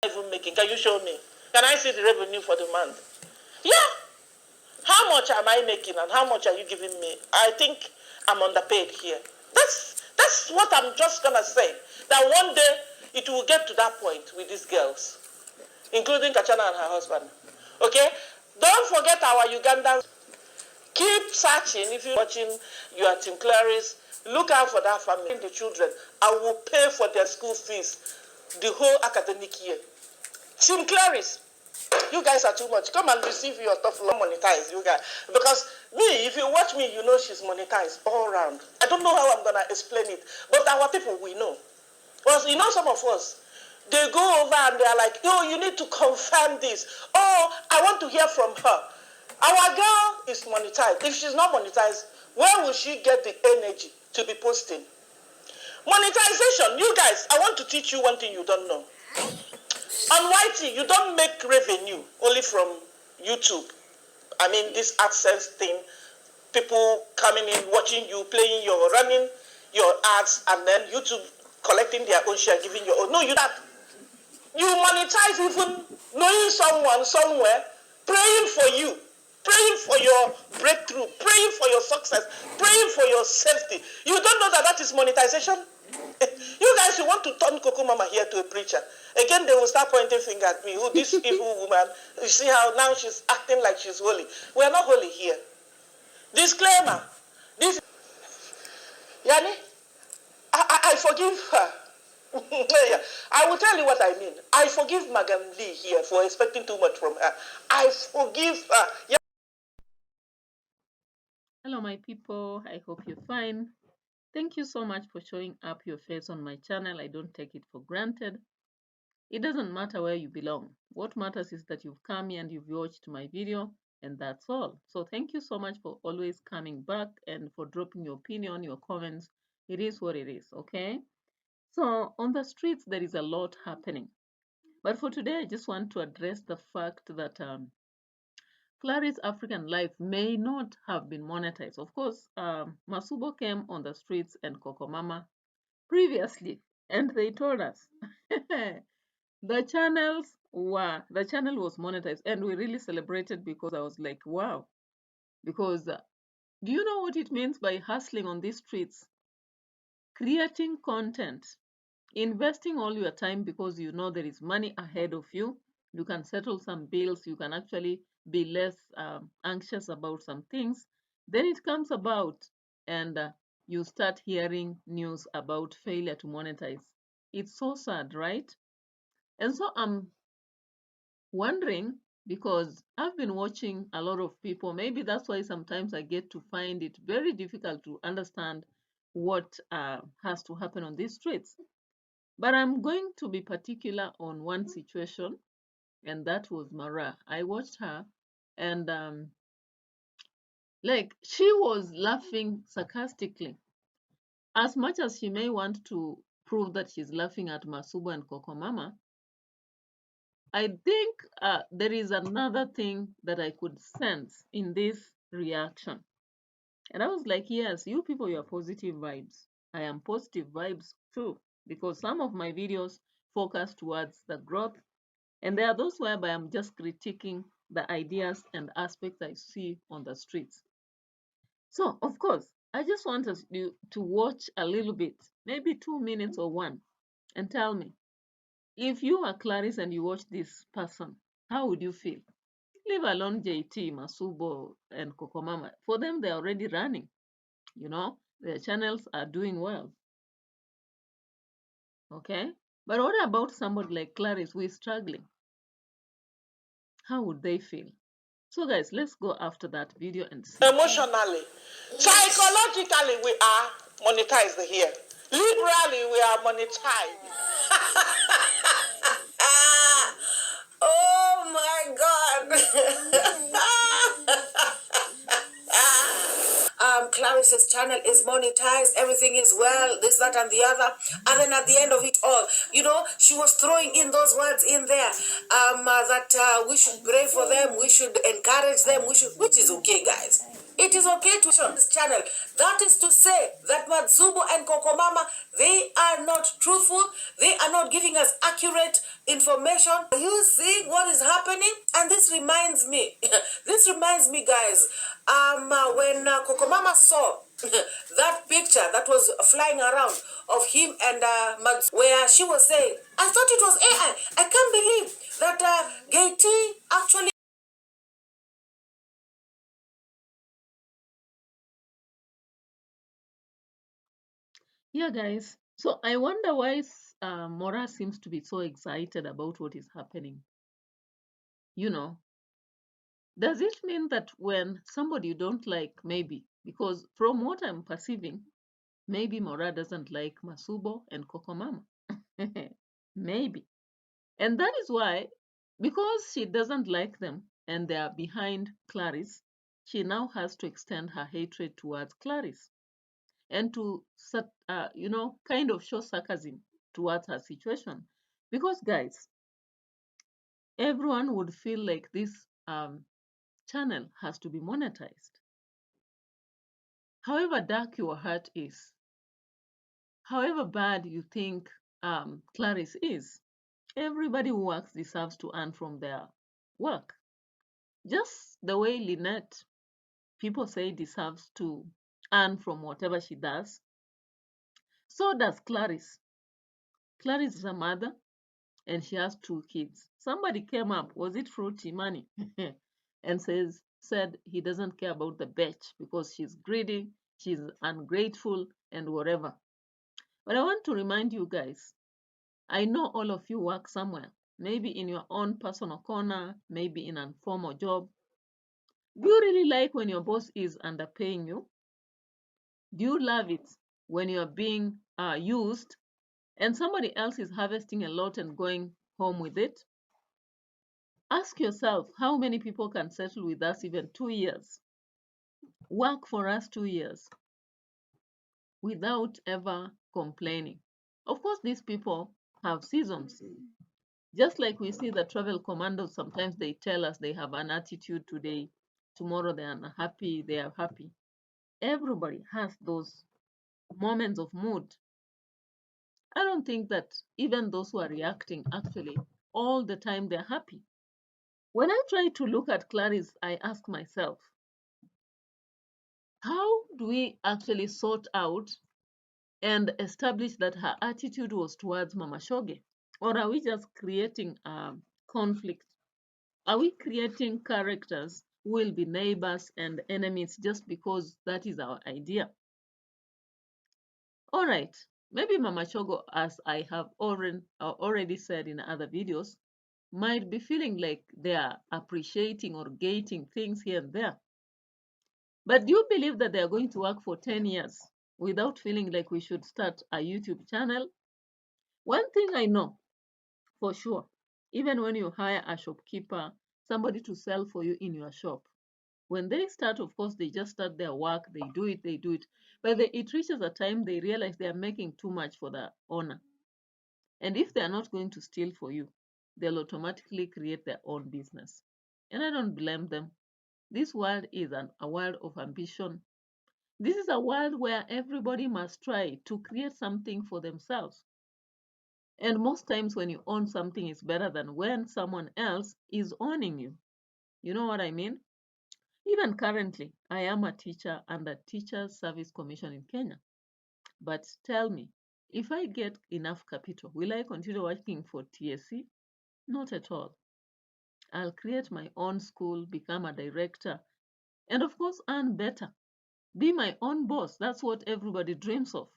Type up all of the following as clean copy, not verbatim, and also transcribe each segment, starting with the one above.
even making? Can you show me? Can I see the revenue for the month? Yeah. How much am I making and how much are you giving me? I think I'm underpaid here. That's what I'm just gonna say. That one day it will get to that point with these girls, including Kachana and her husband. Okay? Don't forget our Ugandans. Keep searching. If you're watching, you are Tim Clarice. Look out for that family. The children, I will pay for their school fees the whole academic year. Tim Clarice, you guys are too much. Come and receive your stuff monetized, you guys. Because me, if you watch me, you know she's monetized all around. I don't know how I'm gonna explain it, but our people we know. Because you know some of us, they go over and they're like, oh, you need to confirm this. Oh, I want to hear from her. Our girl is monetized. If she's not monetized, where will she get the energy to be posting? Monetization, you guys, I want to teach you one thing you don't know. On YT, you don't make revenue only from YouTube. I mean, this AdSense thing, people coming in, watching you, playing your, running your ads, and then YouTube collecting their own share, giving your own. No, you that. You monetize even knowing someone somewhere, praying for you, praying for your breakthrough, praying for your success, praying for your safety. You don't know that that is monetization? You guys, you want to turn Coco Mama here to a preacher. Again, they will start pointing finger at me. Oh, this evil woman. You see how now she's acting like she's holy. We are not holy here. Disclaimer. This Yani, I forgive her. Yeah. I will tell you what I mean. I forgive Madam Lee here for expecting too much from her. I forgive her. Yeah. Hello, my people. I hope you're fine. Thank you so much for showing up your face on my channel. I don't take it for granted. It doesn't matter where you belong. What matters is that you've come here and you've watched my video, and that's all. So thank you so much for always coming back and for dropping your opinion, your comments. It is what it is, okay? So on the streets, there is a lot happening. But for today, I just want to address the fact that Clarice African Life may not have been monetized. Of course, Masubo came on the streets and Coco Mama previously, and they told us the channel was monetized, and we really celebrated because I was like, wow. Because do you know what it means by hustling on these streets? Creating content, investing all your time because you know there is money ahead of you. You can settle some bills, you can actually be less anxious about some things. Then it comes about, and you start hearing news about failure to monetize. It's so sad, right? And so I'm wondering, because I've been watching a lot of people, maybe that's why sometimes I get to find it very difficult to understand what has to happen on these streets. But I'm going to be particular on one situation, and that was Mara. I watched her, and like she was laughing sarcastically. As much as she may want to prove that she's laughing at Masuba and Coco Mama, I think there is another thing that I could sense in this reaction. And I was like, yes, you people, you are positive vibes. I am positive vibes too, because some of my videos focus towards the growth. And there are those whereby I'm just critiquing the ideas and aspects I see on the streets. So, of course, I just want us to watch a little bit, maybe 2 minutes or one, and tell me, if you are Clarice and you watch this person, how would you feel? Leave alone JT, Masubo, and Kokomama. For them, they're already running. Their channels are doing well. Okay? But what about somebody like Clarice who is struggling? How would they feel? So guys, let's go after that video and see. Emotionally, psychologically, we are monetized here. Liberally, we are monetized. Oh my God. Clarice's channel is monetized, everything is well, this, that, and the other. And then at the end of it all, she was throwing in those words in there, that we should pray for them, we should encourage them, which is okay, guys. It is okay to on this channel. That is to say that Matsubo and Kokomama, they are not truthful. They are not giving us accurate information. Are you seeing what is happening? And this reminds me, guys, when Kokomama saw that picture that was flying around of him and Mads, where she was saying, I thought it was AI. I can't believe that Gay T actually. Yeah, guys. So I wonder why Mora seems to be so excited about what is happening. You know, does it mean that when somebody you don't like, maybe, because from what I'm perceiving, maybe Mora doesn't like Masubo and Kokomama? Maybe. And that is why, because she doesn't like them and they are behind Clarice, she now has to extend her hatred towards Clarice and to, kind of show sarcasm towards her situation. Because, guys, everyone would feel like this channel has to be monetized. However dark your heart is, however bad you think Clarice is, everybody who works deserves to earn from their work. Just the way Lynette, people say, deserves to earn from whatever she does, so does Clarice. Clarice is a mother and she has 2 kids. Somebody came up, was it Fruity Money? And said he doesn't care about the bitch because she's greedy, she's ungrateful, and whatever. But I want to remind you guys, I know all of you work somewhere, maybe in your own personal corner, maybe in a formal job. Do you really like when your boss is underpaying you? Do you love it when you're being used and somebody else is harvesting a lot and going home with it? Ask yourself how many people can settle with us even 2 years, work for us 2 years without ever complaining. Of course, these people have seasons. Just like we see the travel commandos, sometimes they tell us they have an attitude today, tomorrow they are unhappy, they are happy. Everybody has those moments of mood. I don't think that even those who are reacting actually all the time they're happy. When I try to look at Clarice, I ask myself, how do we actually sort out and establish that her attitude was towards Mama Shoge? Or are we just creating conflict? Are we creating characters who will be neighbors and enemies just because that is our idea? All right, maybe Mama Shogo, as I have already said in other videos, might be feeling like they are appreciating or gating things here and there. But do you believe that they are going to work for 10 years without feeling like we should start a YouTube channel? One thing I know for sure, even when you hire a shopkeeper, somebody to sell for you in your shop, when they start, of course, they just start their work, they do it. But it reaches a time they realize they are making too much for the owner. And if they are not going to steal for you, they'll automatically create their own business. And I don't blame them. This world is a world of ambition. This is a world where everybody must try to create something for themselves. And most times, when you own something, is better than when someone else is owning you. You know what I mean? Even currently, I am a teacher under Teachers Service Commission in Kenya. But tell me, if I get enough capital, will I continue working for TSC? Not at all. I'll create my own school, become a director, and of course, earn better. Be my own boss. That's what everybody dreams of.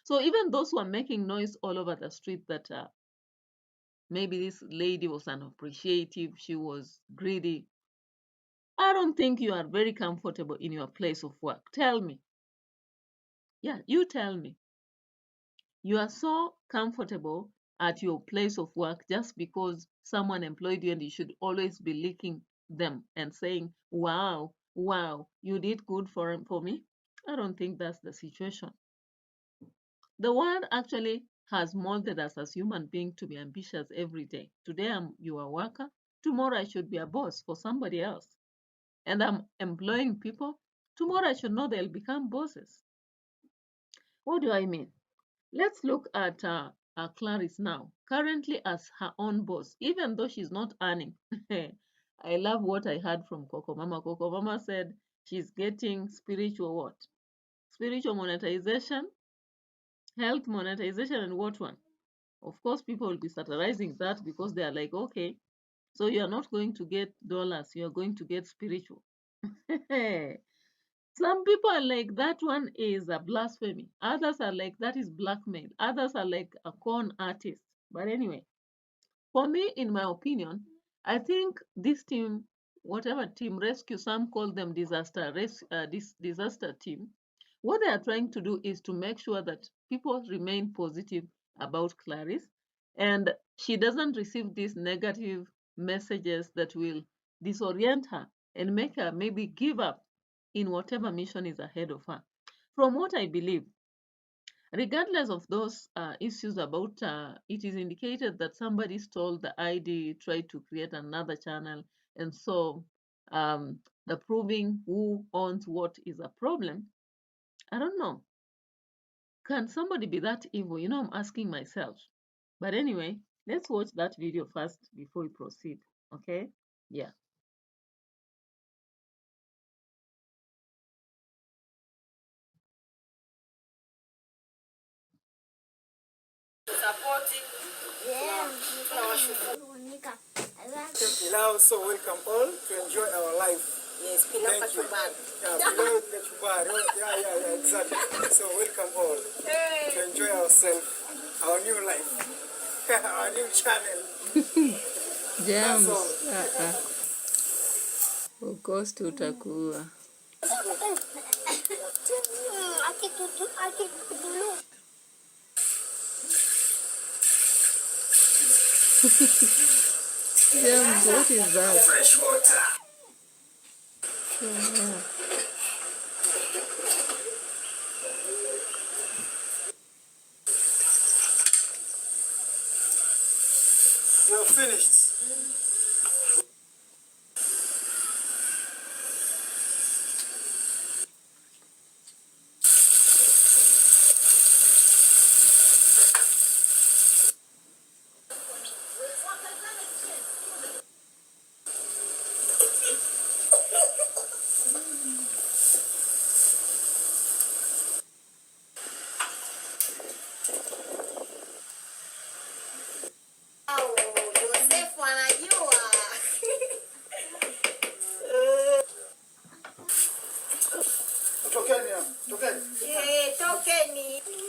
So even those who are making noise all over the street that maybe this lady was unappreciative, she was greedy, I don't think you are very comfortable in your place of work. Tell me. Yeah, you tell me. You are so comfortable at your place of work just because someone employed you and you should always be licking them and saying, wow, wow, you did good for me. I don't think that's the situation. The world actually has molded us as human beings to be ambitious every day. Today I'm you are a worker. Tomorrow I should be a boss for somebody else. And I'm employing people. Tomorrow I should know they'll become bosses. What do I mean? Let's look at Clarice now, currently as her own boss, even though she's not earning. I love what I heard from Coco Mama. Coco Mama said she's getting spiritual what? Spiritual monetization, health monetization, and what one? Of course, people will be satirizing that because they are like, okay, so you are not going to get dollars, you are going to get spiritual. Some people are like, that one is a blasphemy. Others are like, that is blackmail. Others are like a con artist. But anyway, for me, in my opinion, I think this team, whatever team rescue, some call them disaster team. What they are trying to do is to make sure that people remain positive about Clarice, and she doesn't receive these negative messages that will disorient her and make her maybe give up in whatever mission is ahead of her. From what I believe, regardless of those issues about it is indicated that somebody stole the ID, tried to create another channel, and so the proving who owns what is a problem. I don't know. Can somebody be that evil? I'm asking myself. But anyway, let's watch that video first before we proceed. Okay? Yeah. Supporting. Yeah. Pilau, so welcome all to enjoy our life. Yes, pilau kachumbari. Yeah, pilau kachumbari. Yeah, exactly. So welcome all to enjoy ourselves, our new life, our new channel. Jams. That's all. Of course tutakuwa. Jams, what is that? Fresh water. Yeah. We're finished.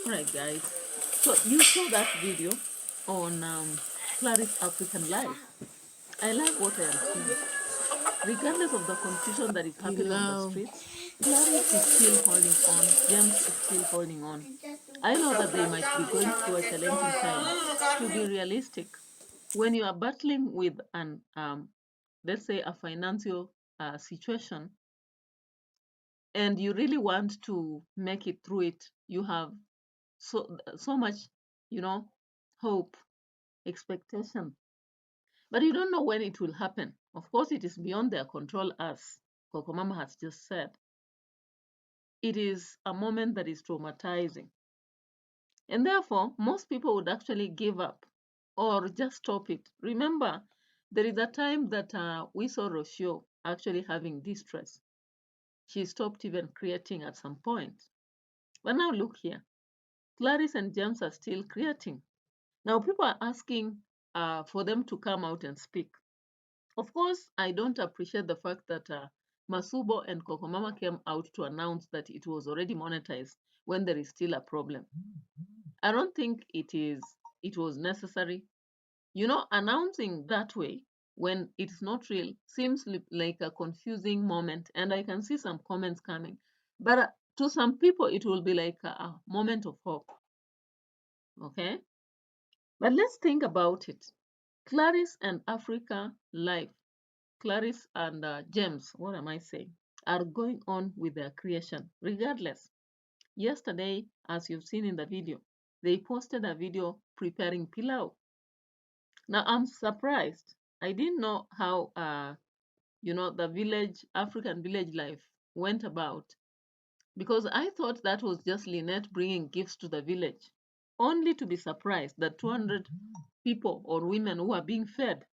Alright, guys. So you saw that video on Clarice African Life. I like what I am seeing. Regardless of the confusion that is happening on the streets, Clarice is still holding on. James is still holding on. I know that they might be going through a challenging time. To be realistic, when you are battling with an, let's say, a financial situation, and you really want to make it through it, you have so much, hope, expectation, but you don't know when it will happen. Of course, it is beyond their control, as Kokomama has just said. It is a moment that is traumatizing, and therefore most people would actually give up or just stop it. Remember, there is a time that we saw Rocio actually having distress. She stopped even creating at some point. But now look here, Clarice and James are still creating. Now people are asking for them to come out and speak. Of course, I don't appreciate the fact that Masubo and Kokomama came out to announce that it was already monetized when there is still a problem. I don't think it was necessary. Announcing that way when it's not real seems like a confusing moment, and I can see some comments coming. But to some people, it will be like a moment of hope. Okay? But let's think about it. Clarice and Africa Life. Clarice and James, what am I saying? are going on with their creation, regardless. Yesterday, as you've seen in the video, they posted a video preparing pilau. Now, I'm surprised. I didn't know how, the village, African village life went about, because I thought that was just Lynette bringing gifts to the village, only to be surprised that 200 people or women who are being fed.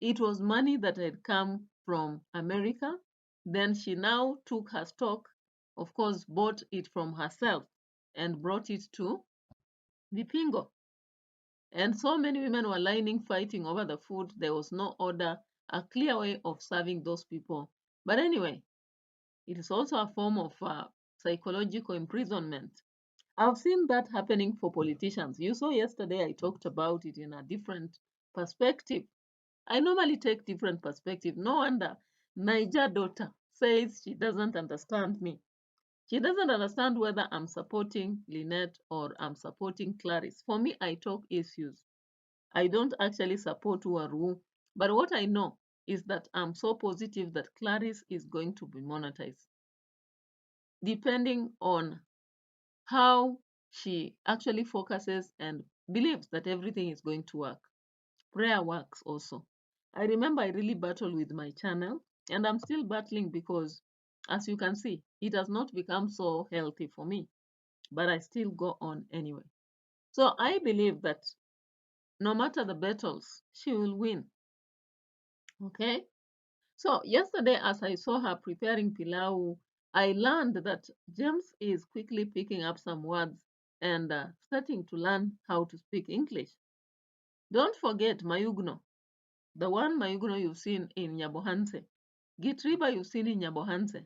It was money that had come from America. Then she now took her stock, of course, bought it from herself and brought it to Vipingo. And so many women were lining, fighting over the food. There was no order, a clear way of serving those people. But anyway, it is also a form of psychological imprisonment. I've seen that happening for politicians. You saw yesterday I talked about it in a different perspective. I normally take different perspective. No wonder Niger daughter says she doesn't understand me. She doesn't understand whether I'm supporting Lynette or I'm supporting Clarice. For me, I talk issues. I don't actually support Waru. But what I know is that I'm so positive that Clarice is going to be monetized, depending on how she actually focuses and believes that everything is going to work. Prayer works also. I remember I really battled with my channel, and I'm still battling because, as you can see, it has not become so healthy for me, but I still go on anyway. So I believe that no matter the battles, she will win. Okay? So yesterday, as I saw her preparing pilau, I learned that James is quickly picking up some words and starting to learn how to speak English. Don't forget Mayugno, the one Mayugno you've seen in Nyabohanse, Gitriba you've seen in Nyabohanse,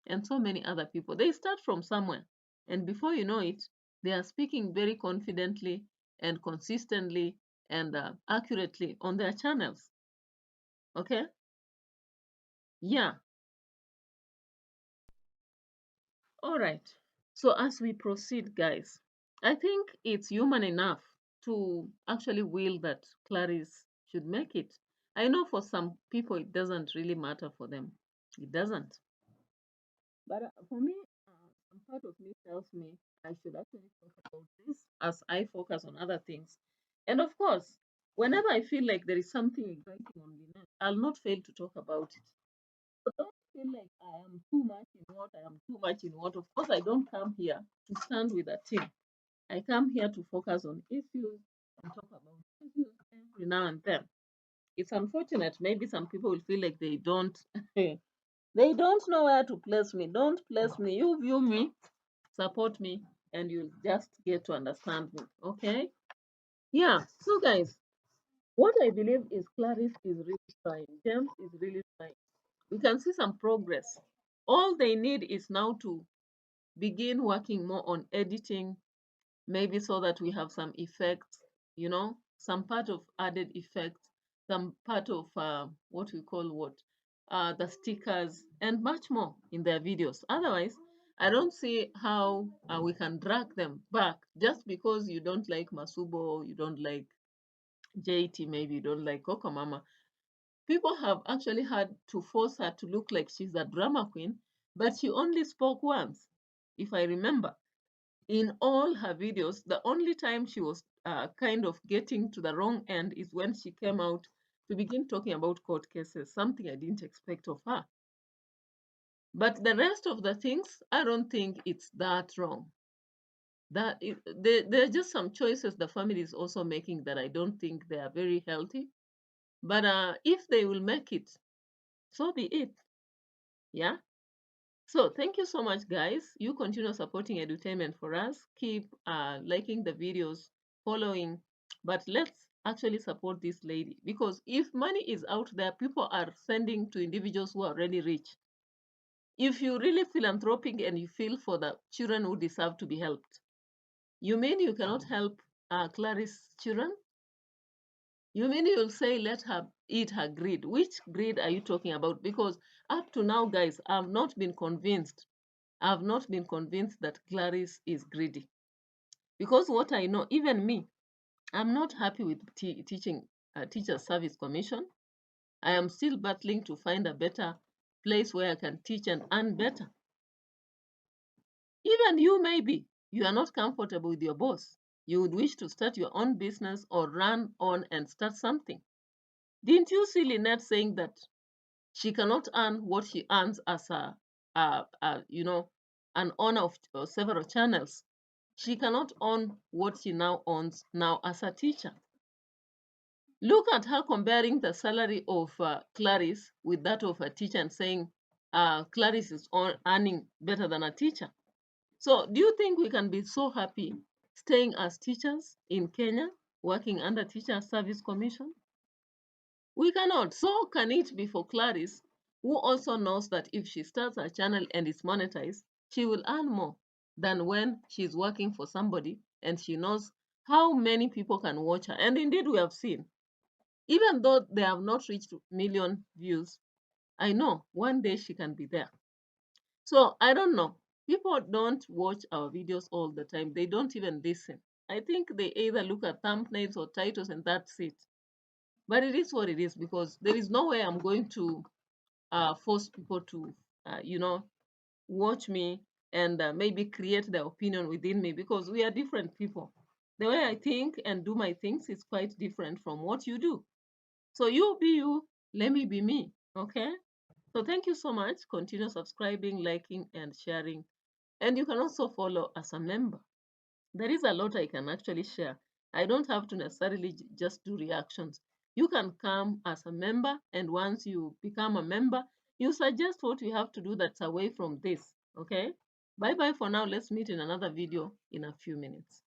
and so many other people. They start from somewhere, and before you know it, they are speaking very confidently and consistently and accurately on their channels. Okay? Yeah. All right. So as we proceed, guys, I think it's human enough to actually will that Clarice should make it. I know for some people it doesn't really matter for them. It doesn't. But for me, some part of me tells me I should actually talk about this as I focus on other things. And of course, whenever I feel like there is something exciting on the net, I'll not fail to talk about it. But don't feel like I am too much in what I am too much in what. Of course, I don't come here to stand with a team. I come here to focus on issues and talk about issues every now and then. It's unfortunate. Maybe some people will feel like they don't they don't know where to place me. Don't place me. You view me, support me, and you'll just get to understand me. Okay? Yeah. So guys, what I believe is Clarice is really trying. James is really trying. We can see some progress. All they need is now to begin working more on editing, maybe so that we have some effects, some part of added effects, some part of what we call the stickers, and much more in their videos. Otherwise, I don't see how we can drag them back just because you don't like Masubo, you don't like JT, maybe you don't like Coco Mama. People have actually had to force her to look like she's a drama queen, but she only spoke once, if I remember. In all her videos, the only time she was kind of getting to the wrong end is when she came out to begin talking about court cases, something I didn't expect of her. But the rest of the things, I don't think it's that wrong. There are just some choices the family is also making that I don't think they are very healthy. But if they will make it, so be it. Yeah. So thank you so much, guys. You continue supporting edutainment for us. Keep liking the videos, following, but let's actually support this lady, because if money is out there, people are sending to individuals who are already rich. If you really philanthropic and you feel for the children who deserve to be helped, you mean you cannot help Clarice's children? You mean you'll say let her eat her greed? Which greed are you talking about? Because up to now, guys, I've not been convinced. I've not been convinced that Clarice is greedy. Because what I know, even me, I'm not happy with teaching Teachers Service Commission. I am still battling to find a better place where I can teach and earn better. Even you, maybe you are not comfortable with your boss. You would wish to start your own business or run on and start something. Didn't you see Lynette saying that she cannot earn what she earns as an owner of several channels? She cannot earn what she now owns now as a teacher. Look at her comparing the salary of Clarice with that of a teacher and saying Clarice is earning better than a teacher. So do you think we can be so happy staying as teachers in Kenya, working under Teacher Service Commission? We cannot. So can it be for Clarice, who also knows that if she starts her channel and is monetized, she will earn more than when she's working for somebody and she knows how many people can watch her. And indeed, we have seen, even though they have not reached million views, I know one day she can be there. So I don't know. People don't watch our videos all the time. They don't even listen. I think they either look at thumbnails or titles and that's it. But it is what it is because there is no way I'm going to force people to, watch me and maybe create their opinion within me because we are different people. The way I think and do my things is quite different from what you do. So you be you, let me be me. Okay? So thank you so much. Continue subscribing, liking, and sharing. And you can also follow as a member. There is a lot I can actually share. I don't have to necessarily just do reactions. You can come as a member, and once you become a member, you suggest what you have to do that's away from this. Okay? Bye bye for now. Let's meet in another video in a few minutes.